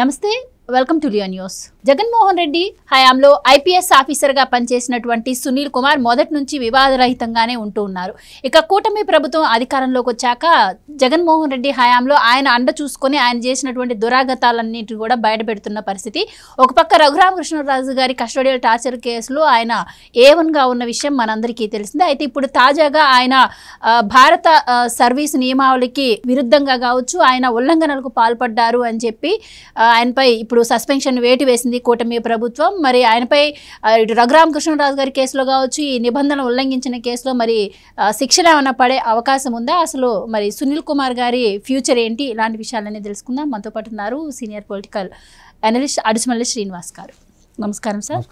నమస్తే, welcome to Leo news. Jaganmohan Reddy హయాంలో IPS ఆఫీసర్గా పనిచేసినటువంటి సునీల్ కుమార్ మొదటి నుంచి వివాదరహితంగానే ఉంటూ ఉన్నారు. ఇక కూటమి ప్రభుత్వం అధికారంలోకి వచ్చాక జగన్మోహన్ రెడ్డి హయాంలో ఆయన అండ చూసుకొని ఆయన చేసినటువంటి దురాగతాలన్నింటినీ కూడా బయటపెడుతున్న పరిస్థితి. ఒక పక్క రఘురామకృష్ణరాజు గారి కస్టోడియల్ టార్చర్ కేసులో ఆయన A1గా ఉన్న విషయం మనందరికీ తెలిసిందే. అయితే ఇప్పుడు తాజాగా ఆయన భారత సర్వీసు నియమావళికి విరుద్ధంగా కావచ్చు, ఆయన ఉల్లంఘనలకు పాల్పడ్డారు అని చెప్పి ఆయనపై ఇప్పుడు సస్పెన్షన్ వేటు వేసింది కూటమి ప్రభుత్వం. మరి ఆయనపై రఘురామకృష్ణరాజు గారి కేసులో కావచ్చు, ఈ నిబంధనలు ఉల్లంఘించిన కేసులో మరి శిక్షణ ఏమైనా పడే అవకాశం ఉందా? అసలు మరి సునీల్ కుమార్ గారి ఫ్యూచర్ ఏంటి? ఇలాంటి విషయాలన్నీ తెలుసుకుందాం. మనతో పాటు ఉన్నారు senior political analyst Adusumalli Srinivas గారు. నమస్కారం sir.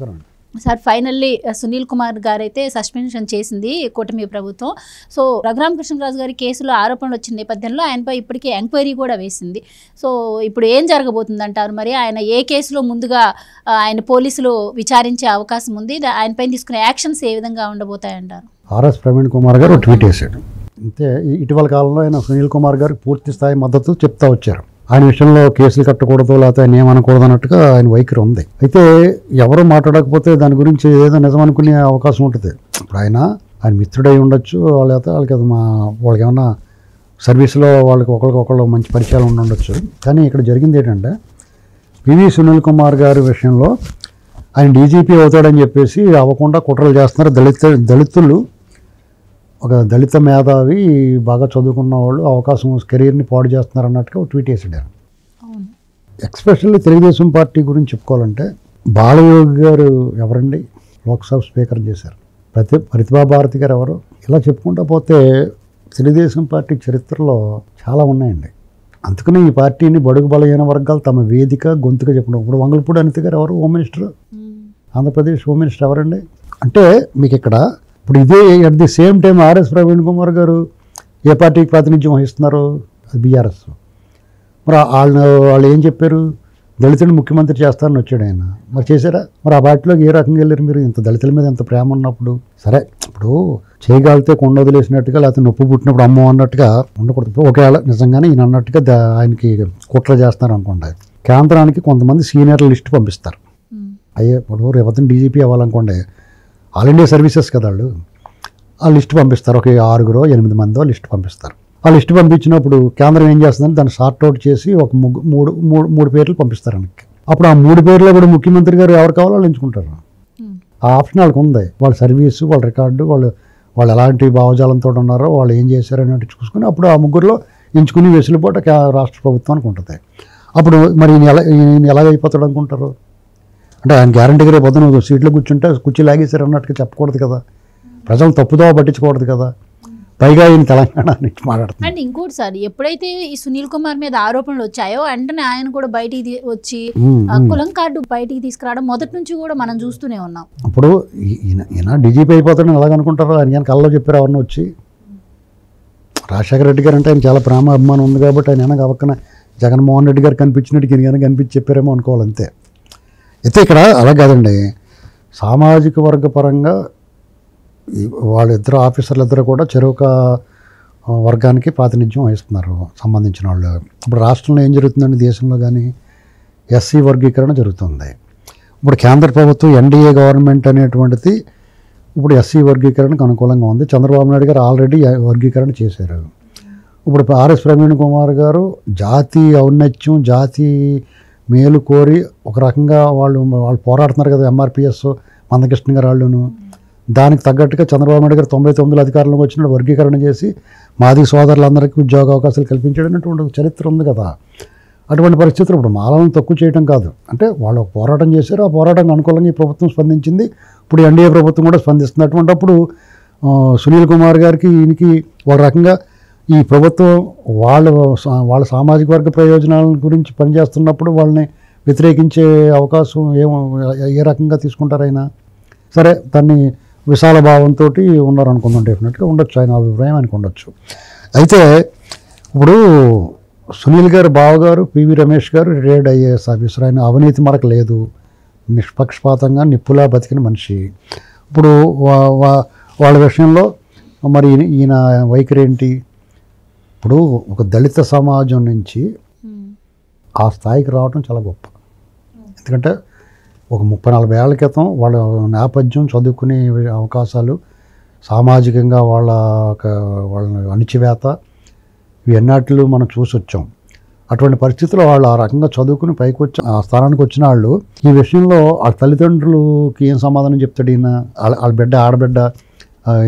Sir, finally Sunil Kumar గారు అయితే సస్పెన్షన్ చేసింది కూటమి ప్రభుత్వం. సో రఘురామకృష్ణరాజు గారి కేసులో ఆరోపణలు వచ్చిన నేపథ్యంలో ఆయనపై ఇప్పటికే ఎంక్వైరీ కూడా వేసింది. సో ఇప్పుడు ఏం జరగబోతుంది అంటారు? మరి ఆయన ఏ కేసులో ముందుగా ఆయన పోలీసులు విచారించే అవకాశం ఉంది? ఆయనపై తీసుకునే యాక్షన్స్ ఏ విధంగా ఉండబోతాయంటారు? ఆర్ఎస్ ప్రవీణ్ కుమార్ గారు ట్వీట్ చేశాడు. అంతే, ఇటీవల కాలంలో ఆయన సునీల్ కుమార్ గారికి పూర్తి స్థాయి మద్దతు చెప్తా వచ్చారు. ఆయన విషయంలో కేసులు కట్టకూడదు, లేకపోతే ఆయన ఏమనకూడదు అన్నట్టుగా ఆయన వైఖరి ఉంది. అయితే ఎవరు మాట్లాడకపోతే దాని గురించి ఏదో నిజం అనుకునే అవకాశం ఉంటుంది. ఇప్పుడు ఆయన మిత్రుడై ఉండొచ్చు, లేకపోతే వాళ్ళకి వాళ్ళకి ఏమన్నా సర్వీస్లో వాళ్ళకి ఒకరికొకళ్ళు మంచి పరిచయాలు ఉండొచ్చు. కానీ ఇక్కడ జరిగింది ఏంటంటే, పివి సునీల్ కుమార్ గారి విషయంలో ఆయన డీజీపీ అవుతాడని చెప్పేసి అవ్వకుండా కుట్రలు చేస్తున్నారు. దళితులు ఒక దళిత మేధావి బాగా చదువుకున్న వాళ్ళు అవకాశం కెరీర్ని పాడు చేస్తున్నారు అన్నట్టుగా ట్వీట్ చేసాడు. ఎక్స్పెషల్లీ తెలుగుదేశం పార్టీ గురించి చెప్పుకోవాలంటే, బాలయోగి గారు ఎవరండి లోక్సభ స్పీకర్ చేశారు, ప్రతిభా భారతి గారు ఎవరు, ఇలా చెప్పుకుంటూ పోతే తెలుగుదేశం పార్టీ చరిత్రలో చాలా ఉన్నాయండి. అందుకని ఈ పార్టీని బడుగు బలహీన వర్గాలు తమ వేదిక గొంతుగా చెప్పడం. ఇప్పుడు వంగలపూడి అనిత గారు ఎవరు home minister, Andhra Pradesh home minister ఎవరండి? అంటే మీకు ఇక్కడ ఇప్పుడు ఇదే at the same time RS Praveen Kumar గారు ఏ పార్టీకి ప్రాతినిధ్యం వహిస్తున్నారు? అది బీఆర్ఎస్. మరి వాళ్ళు ఏం చెప్పారు? దళితుడిని ముఖ్యమంత్రి చేస్తారని వచ్చాడు ఆయన. మరి చేశారా? మరి ఆ పార్టీలోకి ఏ రకంగా వెళ్ళారు మీరు? ఇంత దళితుల మీద ఎంత ప్రేమ ఉన్నప్పుడు సరే, ఇప్పుడు చేయగలిగితే కొండ వదిలేసినట్టుగా, లేకపోతే నొప్పి పుట్టినప్పుడు అమ్మో అన్నట్టుగా ఉండకూడదు. ఒకవేళ నిజంగానే ఈయన అన్నట్టుగా ఆయనకి కుట్ర చేస్తున్నారు అనుకోండి, కేంద్రానికి కొంతమంది సీనియర్ల లిస్ట్ పంపిస్తారు. అయ్యే ఇప్పుడు రేపొద్దున డీజీపీ అవ్వాలనుకోండి, ఆల్ ఇండియా సర్వీసెస్ కదా వాళ్ళు, ఆ లిస్ట్ పంపిస్తారు. ఒక 6-8 మందో లిస్ట్ పంపిస్తారు. ఆ లిస్ట్ పంపించినప్పుడు కేంద్రం ఏం చేస్తుందని దాన్ని సార్ట్అవుట్ చేసి ఒక మూడు పేర్లు పంపిస్తారు మనకి. అప్పుడు ఆ 3 పేర్లో కూడా ముఖ్యమంత్రి గారు ఎవరు కావాలో వాళ్ళు ఎంచుకుంటారు. ఆ ఆప్షన్ వాళ్ళకి ఉంది. వాళ్ళ సర్వీసు, వాళ్ళ రికార్డు, వాళ్ళు ఎలాంటి భావజాలంతో ఉన్నారో, వాళ్ళు ఏం చేశారో అనేది చూసుకుని అప్పుడు ఆ 3లో ఎంచుకుని వెసులుబాటు రాష్ట్ర ప్రభుత్వానికి ఉంటుంది. అప్పుడు మరి ఈయన ఎలాగైపోతాడు అనుకుంటారు? అంటే ఆయన గ్యారంటీగా రేపు పొద్దున సీట్లో కూర్చుంటే కుర్చీ లాగేశారు అన్నట్టుగా చెప్పకూడదు కదా, ప్రజలు తప్పుదో పట్టించకూడదు కదా. పైగా ఈయన తెలంగాణ నుంచి మాట్లాడుతుంది. అండ్ ఇంకోటి సార్, ఎప్పుడైతే ఈ సునీల్ కుమార్ మీద ఆరోపణలు వచ్చాయో వెంటనే ఆయన కూడా బయటికి వచ్చి కులం కార్డు బయటికి తీసుకురావడం మొదటి నుంచి కూడా మనం చూస్తూనే ఉన్నాం. ఇప్పుడు ఈయన డీజీపీ అయిపోతాడని ఎలాగనుకుంటారో? ఆయన కళ్ళలో చెప్పారు ఎవరిని వచ్చి. రాజశేఖర రెడ్డి గారు అంటే ఆయన చాలా ప్రేమ అభిమానం ఉంది కాబట్టి ఆయన అవక్కన జగన్మోహన్ రెడ్డి గారు కనిపించినట్టు ఈయన కనిపించి చెప్పారేమో అనుకోవాలి అంతే. అయితే ఇక్కడ అలా కాదండి, సామాజిక వర్గ పరంగా వాళ్ళిద్దరు ఆఫీసర్లు ఇద్దరు కూడా చెరొక వర్గానికి ప్రాతినిధ్యం వహిస్తున్నారు సంబంధించిన వాళ్ళు. ఇప్పుడు రాష్ట్రంలో ఏం జరుగుతుందండి, దేశంలో కానీ ఎస్సీ వర్గీకరణ జరుగుతుంది. ఇప్పుడు కేంద్ర ప్రభుత్వం ఎన్డీఏ గవర్నమెంట్ అనేటువంటిది ఇప్పుడు ఎస్సీ వర్గీకరణకు అనుకూలంగా ఉంది. చంద్రబాబు నాయుడు గారు ఆల్రెడీ వర్గీకరణ చేశారు. ఇప్పుడు ఆర్ఎస్ ప్రవీణ్ కుమార్ గారు జాతి ఔన్నత్యం, జాతి మేలు కోరి ఒక రకంగా వాళ్ళు పోరాడుతున్నారు కదా, ఎంఆర్పిఎస్ మందకృష్ణ గారు వాళ్ళను. దానికి తగ్గట్టుగా చంద్రబాబు నాయుడు గారు 99లో అధికారంలోకి వచ్చినప్పుడు వర్గీకరణ చేసి మాది సోదరులందరికీ ఉద్యోగ అవకాశాలు కల్పించడం చరిత్ర ఉంది కదా. అటువంటి పరిస్థితులు ఇప్పుడు మాలను తక్కువ చేయడం కాదు, అంటే వాళ్ళు పోరాటం చేశారు. ఆ పోరాటానికి అనుకూలంగా ఈ ప్రభుత్వం స్పందించింది. ఇప్పుడు ఎన్డీఏ ప్రభుత్వం కూడా స్పందిస్తుంది. అటువంటిప్పుడు సునీల్ కుమార్ గారికి ఈయనకి ఒక రకంగా ఈ ప్రభుత్వం వాళ్ళ సామాజిక వర్గ ప్రయోజనాల గురించి పనిచేస్తున్నప్పుడు వాళ్ళని వ్యతిరేకించే అవకాశం ఏ రకంగా తీసుకుంటారైనా సరే, దాన్ని విశాల భావంతో ఉన్నారనుకుందాం. డెఫినెట్గా ఉండొచ్చు, ఆయన అభిప్రాయం ఆయనకు ఉండొచ్చు. అయితే ఇప్పుడు సునీల్ గారు బావగారు పివి రమేష్ గారు రిటైర్డ్ ఐఏఎస్ ఆఫీసర్. ఆయన అవినీతి మరక లేదు, నిష్పక్షపాతంగా నిప్పులా బతికిన మనిషి. ఇప్పుడు వాళ్ళ విషయంలో మరి ఈయన వైఖరి ఏంటి? ఇప్పుడు ఒక దళిత సమాజం నుంచి ఆ స్థాయికి రావడం చాలా గొప్ప. ఎందుకంటే ఒక 30-40 ఏళ్ల క్రితం వాళ్ళ నేపథ్యం, చదువుకునే అవకాశాలు, సామాజికంగా వాళ్ళ అణిచివేత ఇవన్నిటిలో మనం చూసి వచ్చాం. అటువంటి పరిస్థితుల్లో వాళ్ళు ఆ రకంగా చదువుకుని పైకి వచ్చి ఆ స్థానానికి వచ్చిన వాళ్ళు ఈ విషయంలో వాళ్ళ తల్లిదండ్రులకి ఏం సమాధానం చెప్తాడు ఈయన? వాళ్ళ బిడ్డ ఆడబిడ్డ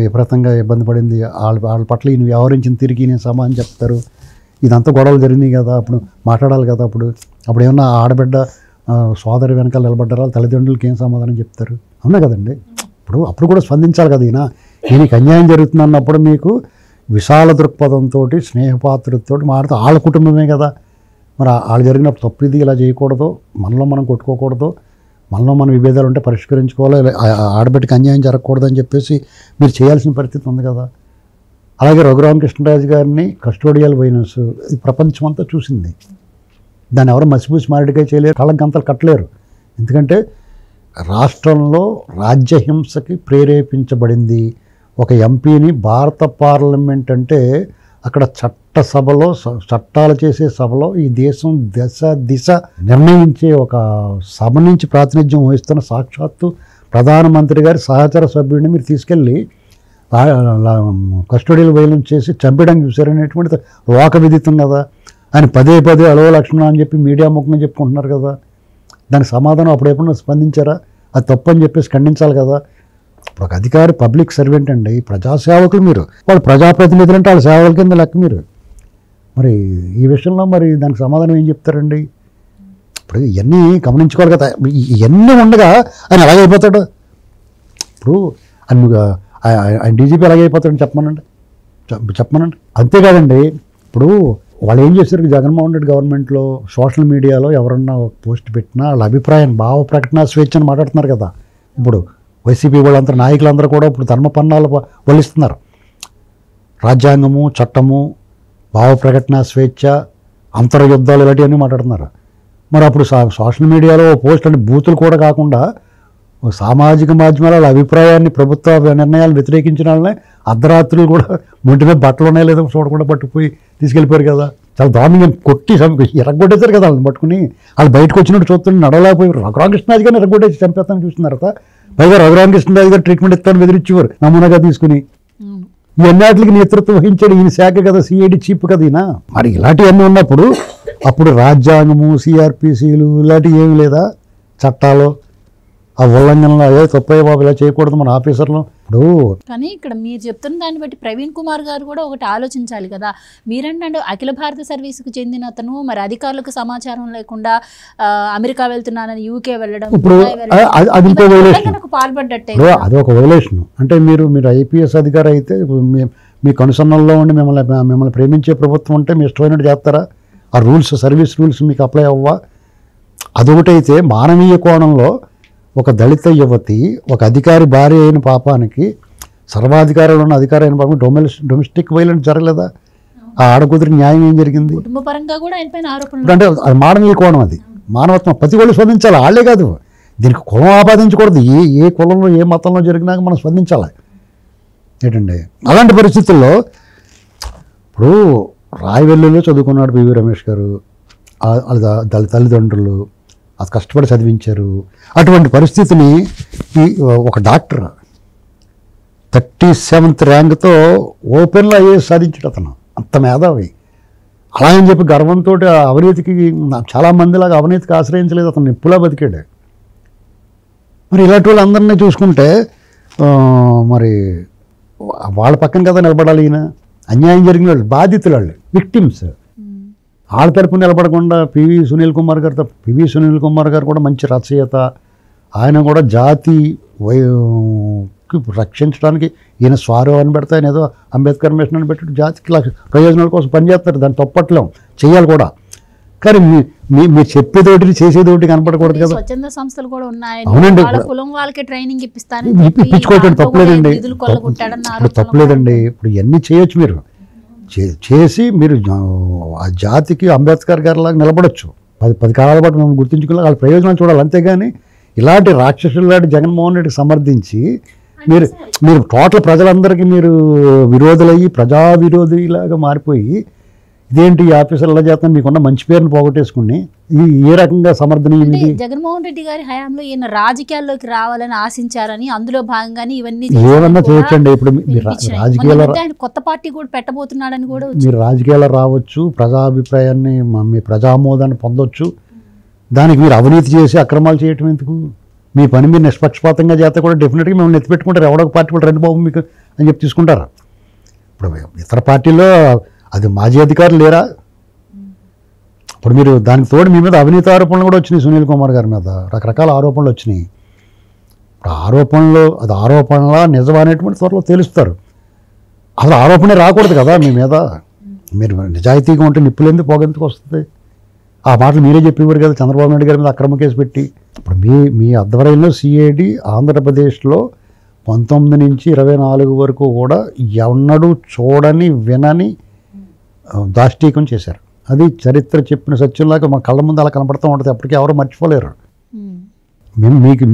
విపరీతంగా ఇబ్బంది పడింది, వాళ్ళ పట్ల ఈయన వ్యవహరించిన తిరిగి నేను సమాధానం చెప్తారు? ఇదంతా గొడవలు జరిగినాయి కదా, అప్పుడు మాట్లాడాలి కదా. అప్పుడు ఏమన్నా ఆడబిడ్డ సోదరి వెనకాల నిలబడ్డారు, వాళ్ళ తల్లిదండ్రులకి ఏం సమాధానం చెప్తారు? అవునా కదండి. అప్పుడు కూడా స్పందించాలి కదా. ఈయనకి అన్యాయం జరుగుతుంది అన్నప్పుడు మీకు విశాల దృక్పథంతో, స్నేహపాత్రతో మాట్లాడుతూ వాళ్ళ కుటుంబమే కదా. మరి వాళ్ళు జరిగినప్పుడు తప్పు ఇది, ఇలా చేయకూడదు, మనలో మనం కొట్టుకోకూడదు, మనలో మన విభేదాలు ఉంటే పరిష్కరించుకోవాలి, ఆడబిడ్డకి అన్యాయం జరగకూడదు అని చెప్పేసి మీరు చేయాల్సిన పరిస్థితి ఉంది కదా. అలాగే రఘురామకృష్ణరాజు గారిని కస్టోడియల్ వైలెన్స్ ఈ ప్రపంచం అంతా చూసింది. దాన్ని ఎవరు మసిపూసి మారడికాయ చేయలేరు, కళ్ళ గంతలు కట్టలేరు. ఎందుకంటే రాష్ట్రంలో రాజ్యహింసకి ప్రేరేపించబడింది ఒక ఎంపీని. భారత పార్లమెంట్ అంటే అక్కడ చట్టసభలో చట్టాలు చేసే సభలో ఈ దేశం దిశ నిర్ణయించే ఒక సభ నుంచి ప్రాతినిధ్యం వహిస్తున్న సాక్షాత్తు ప్రధానమంత్రి గారి సహచర సభ్యుడిని మీరు తీసుకెళ్ళి కస్టోడియల్ వైలెన్స్ చేసి చంపడానికి చూశారనేటువంటిది లోక విదితం కదా. ఆయన పదే అలవ లక్షణం అని చెప్పి మీడియా ముఖంగా చెప్పుకుంటున్నారు కదా. దానికి సమాధానం అప్పుడు ఎప్పుడన్నా స్పందించారా? అది తప్పు అని చెప్పేసి ఖండించాలి కదా. ఇప్పుడు ఒక అధికారి పబ్లిక్ సర్వెంట్ అండి, ప్రజాసేవకులు మీరు, వాళ్ళు ప్రజాప్రతినిధులు అంటే వాళ్ళ సేవల కింద లెక్క మీరు. మరి ఈ విషయంలో మరి దానికి సమాధానం ఏం చెప్తారండి? ఇప్పుడు ఇవన్నీ గమనించుకోవాలి కదా. ఇవన్నీ ఉండగా ఆయన ఎలాగైపోతాడు? ఇప్పుడు ఆయన డీజీపీ ఎలాగైపోతాడని చెప్పమనండి. అంతేకాదండి, ఇప్పుడు వాళ్ళు ఏం చేశారు? జగన్మోహన్ రెడ్డి గవర్నమెంట్లో సోషల్ మీడియాలో ఎవరన్నా ఒక పోస్ట్ పెట్టినా వాళ్ళ అభిప్రాయాన్ని, భావ ప్రకటన స్వేచ్ఛ అని మాట్లాడుతున్నారు కదా. ఇప్పుడు వైసీపీ వాళ్ళందరూ నాయకులందరూ కూడా ఇప్పుడు ధర్మపన్నాలు వలిస్తున్నారు. రాజ్యాంగము, చట్టము, భావ ప్రకటన స్వేచ్ఛ, అంతర్యుద్ధాలు ఇలాంటివన్నీ మాట్లాడుతున్నారు. మరి అప్పుడు సోషల్ మీడియాలో పోస్ట్ అంటే బూతులు కూడా కాకుండా సామాజిక మాధ్యమాల అభిప్రాయాన్ని, ప్రభుత్వ నిర్ణయాలు వ్యతిరేకించిన వాళ్ళనే అర్ధరాత్రులు కూడా ఒంటి మీద బట్టలు ఉన్నాయో లేదో చూడకుండా పట్టుకుపోయి తీసుకెళ్ళిపోయారు కదా. చాలా దారుణంగా కొట్టి ఎరగొట్టేశారు కదా. వాళ్ళని పట్టుకుని వాళ్ళు బయటకు వచ్చినట్టు చూస్తుంటే నడవలేకపోయారు. రఘురామకృష్ణరాజు గారిని ఎరగొట్టేసి చంపేస్తాను చూస్తున్నారు కదా. పైగా రఘురామకృష్ణరాజు గారు ట్రీట్మెంట్ ఇస్తాను బెదిరించేవారు నమూనాగా తీసుకుని. ఈ అన్నిటికి నేతృత్వం వహించాడు ఈయన శాఖ కదా, సిఐడి చీఫ్ కదా ఈయన. మరి ఇలాంటివన్నీ ఉన్నప్పుడు అప్పుడు రాజ్యాంగము, సిఆర్పిసిలు ఇలాంటివి ఏమి లేదా? చట్టాలు ఆ ఉల్లంఘనలో అదే తప్పయ్య బాబు ఇలా చేయకూడదు మన ఆఫీసర్లు. ఇప్పుడు కానీ ఇక్కడ మీరు చెప్తున్న దాన్ని బట్టి ప్రవీణ్ కుమార్ గారు కూడా ఒకటి ఆలోచించాలి కదా. మీరంటే అఖిల భారత సర్వీస్కు చెందిన అతను మరి అధికారులకు సమాచారం లేకుండా అమెరికా వెళ్తున్నానని యూకే వెళ్ళడం, ఇప్పుడు అది ఇంకో వైలేషన్, పాల్పడ్డట్టే. అది ఒక వైలేషన్. అంటే మీరు ఐపీఎస్ అధికారి అయితే మీ కనుసన్నల్లో ఉండి మిమ్మల్ని ప్రేమించే ప్రభుత్వం ఉంటే మీ ఇష్టమైనట్టు చేస్తారా? ఆ రూల్స్, సర్వీస్ రూల్స్ మీకు అప్లై అవ్వవా? అదొకటైతే మానవీయ కోణంలో ఒక దళిత యువతి ఒక అధికారి భార్య అయిన పాపానికి, సర్వాధికారులు ఉన్న అధికారి అయిన పాపం డొమెస్టిక్ వైలెన్స్ జరగలేదా? ఆ ఆడకూతురికి న్యాయం ఏం జరిగింది? కుటుంబపరంగా కూడా ఆయనపైన ఆరోపణలు. అంటే అది మానవీయ కోణం, అది మానవత్వం. ప్రతి వాళ్ళు స్పందించాలి. వాళ్ళే కాదు, దీనికి కులం ఆపాదించకూడదు. ఏ కులంలో ఏ మతంలో జరిగినాక మనం స్పందించాలి ఏంటండి. అలాంటి పరిస్థితుల్లో ఇప్పుడు రాయవెల్లిలో చదువుకున్నాడు పివి రమేష్ గారు, తల్లిదండ్రులు అది కష్టపడి చదివించారు. అటువంటి పరిస్థితిని ఒక డాక్టర్ 37th ర్యాంక్తో ఓపెన్లో ఐఏఎస్ సాధించాడు అతను. అంత మేధావి. అలా అని చెప్పి గర్వంతో అవినీతికి, చాలామందిలాగా అవినీతికి ఆశ్రయించలేదు, అతను నిప్పులా బతికాడు. మరి ఇలాంటి వాళ్ళందరినీ చూసుకుంటే మరి వాళ్ళ పక్కన కదా నిలబడాలి ఈయన. అన్యాయం జరిగిన వాళ్ళు, బాధితులు, వాళ్ళు విక్టిమ్స్. వాళ్ళ తరపు నిలబడకుండా పివి సునీల్ కుమార్ గారు కూడా మంచి రచయిత. ఆయన కూడా జాతి రక్షించడానికి ఈయన స్వారూపాన్ని పెడతా, ఆయన ఏదో అంబేద్కర్ మిషన్ అని పెట్టి జాతికి ప్రయోజనాల కోసం పనిచేస్తారు. దాన్ని తప్పట్లేం, చేయాలి కూడా. కానీ మీరు చెప్పేదోటి చేసేదోటి కనపడకూడదు కదా. స్వచ్ఛంద సంస్థలు కూడా ఉన్నాయి. అవునండి, ఇప్పించుకోవటం తప్పలేదండి, ఇప్పుడు తప్పలేదండి. ఇప్పుడు ఇవన్నీ చేయొచ్చు, మీరు చేసి మీరు ఆ జాతికి అంబేద్కర్ గారిలాగా నిలబడచ్చు. 10 కాలాల పాటు మేము గుర్తించుకుని వాళ్ళ ప్రయోజనాలు చూడాలి. అంతేగాని ఇలాంటి రాక్షసులు లాంటి జగన్మోహన్ రెడ్డికి సమర్థించి మీరు టోటల్ ప్రజలందరికీ మీరు విరోధులయ్యి ప్రజా విరోధిలాగా మారిపోయి ఇదేంటి ఈ ఆఫీసర్ల చేత మీకున్న మంచి పేరుని పోగొట్టేసుకుని ఏ రకంగా సమర్థనీయం అంటే ఇది? జగన్మోహన్ రెడ్డి గారి హయాంలో ఈయన రాజకీయాల్లోకి రావాలని ఆశించారని, అందులో భాగంగానే ఇవన్నీ ఏమన్నా చేయొచ్చండి. ఇప్పుడు రాజకీయాల ఆయన కొత్త పార్టీ కూడా పెట్టబోతున్నాడని కూడా మీరు రాజకీయాలు రావచ్చు, ప్రజాభిప్రాయాన్ని మీ ప్రజామోదాన్ని పొందొచ్చు. దానికి మీరు అవినీతి చేసి అక్రమాలు చేయటం ఎందుకు? మీ పని మీరు నిష్పక్షపాతంగా చేస్తే కూడా డెఫినెట్గా మిమ్మల్ని ఎత్తిపెట్టుకుంటారు. ఎవడొక పార్టీ కూడా రండి బాబు మీకు అని చెప్పి తీసుకుంటారు. ఇప్పుడు ఇతర పార్టీల్లో అది మాజీ అధికారులు లేరా? ఇప్పుడు మీరు దానికి తోడు మీ మీద అవినీతి ఆరోపణలు కూడా వచ్చినాయి. సునీల్ కుమార్ గారి మీద రకరకాల ఆరోపణలు వచ్చినాయి. ఇప్పుడు ఆరోపణలు అది ఆరోపణలా నిజం అనేటువంటి త్వరలో తెలుస్తారు. అసలు ఆరోపణ రాకూడదు కదా మీ మీద. మీరు నిజాయితీగా ఉంటే నిప్పులేందుకు పొగెందుకు వస్తుంది? ఆ మాటలు మీరే చెప్పేవారు కదా చంద్రబాబు నాయుడు గారి మీద అక్రమ కేసు పెట్టి. ఇప్పుడు మీ ఆధ్వర్యంలో సిఐడి ఆంధ్రప్రదేశ్లో 19 నుంచి 24 వరకు కూడా ఎన్నడూ చూడని వినని దాష్టీకం చేశారు. అది చరిత్ర చెప్పిన సత్యంలాగా మన కళ్ళ ముందు అలా కనపడుతూ ఉంటుంది. అప్పటికి ఎవరు మర్చిపోలేరు.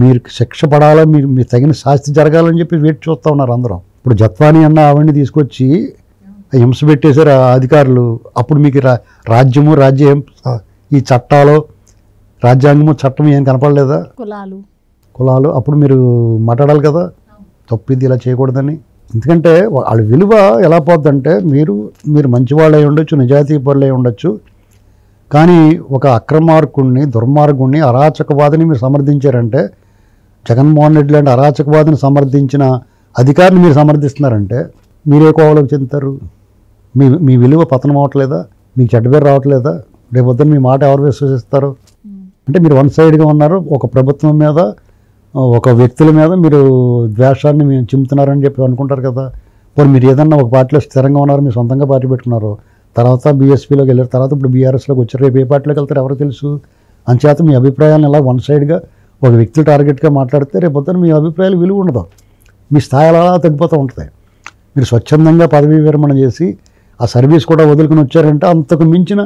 మీరు శిక్ష పడాలా, మీరు తగిన శాస్తి జరగాలని చెప్పి వెయిట్ చూస్తూ ఉన్నారు అందరం. ఇప్పుడు జత్వాని అన్న ఆవిడ్ని తీసుకొచ్చి హింస పెట్టేశారు ఆ అధికారులు. అప్పుడు మీకు రాజ్యము రాజ్యం ఈ చట్టాలు రాజ్యాంగము చట్టం ఏం కనపడలేదా? కులాలు అప్పుడు మీరు మాట్లాడాలి కదా తప్పిది ఇలా చేయకూడదని. ఎందుకంటే వాళ్ళ విలువ ఎలా పోద్దంటే మీరు మంచివాళ్ళు అయి ఉండొచ్చు, నిజాయితీ పరులు అయి ఉండొచ్చు, కానీ ఒక అక్రమార్కుడిని, దుర్మార్గుడిని, అరాచకవాదిని మీరు సమర్థించారంటే, జగన్మోహన్ రెడ్డి లాంటి అరాచకవాదిని సమర్థించిన అధికారిని మీరు సమర్థిస్తున్నారంటే మీరే కోవలోకి చెందుతారు. మీ విలువ పతనం అవ్వట్లేదా? మీకు చెడ్డ పేరు రావట్లేదా? రేపొద్దున మీ మాట ఎవరు విశ్వసిస్తారు? అంటే మీరు వన్ సైడ్గా ఉన్నారు. ఒక ప్రభుత్వం మీద, ఒక వ్యక్తుల మీద మీరు ద్వేషాన్ని మేము చిమ్ముతున్నారని చెప్పి అనుకుంటారు కదా. పోనీ మీరు ఏదన్నా ఒక పార్టీలో స్థిరంగా ఉన్నారు, మీరు సొంతంగా పార్టీ పెట్టుకున్నారు, తర్వాత బీఎస్పీలోకి వెళ్ళారు, తర్వాత ఇప్పుడు బీఆర్ఎస్లోకి వచ్చారు, రేపు ఏ పార్టీలోకి వెళ్తారు ఎవరికి తెలుసు? అంచేత మీ అభిప్రాయాలను ఇలా వన్ సైడ్గా ఒక వ్యక్తులు టార్గెట్గా మాట్లాడితే రేపొద్దున మీ అభిప్రాయాలు విలువ ఉండదు, మీ స్థాయి అలా తగ్గిపోతూ ఉంటుంది. మీరు స్వచ్ఛందంగా పదవీ విరమణ చేసి ఆ సర్వీస్ కూడా వదులుకుని వచ్చారంటే అంతకు మించిన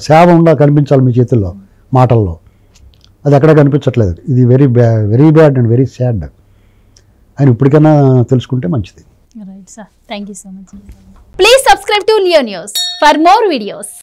సేవ కనిపించాలి మీ చేతుల్లో, మాటల్లో. అది ఎక్కడ కనిపించట్లేదు. ఇది very bad and very sad. ఆయన ఇప్పటికైనా తెలుసుకుంటే మంచిది. Right sir, thank you so much. Please subscribe to Leo news for more videos.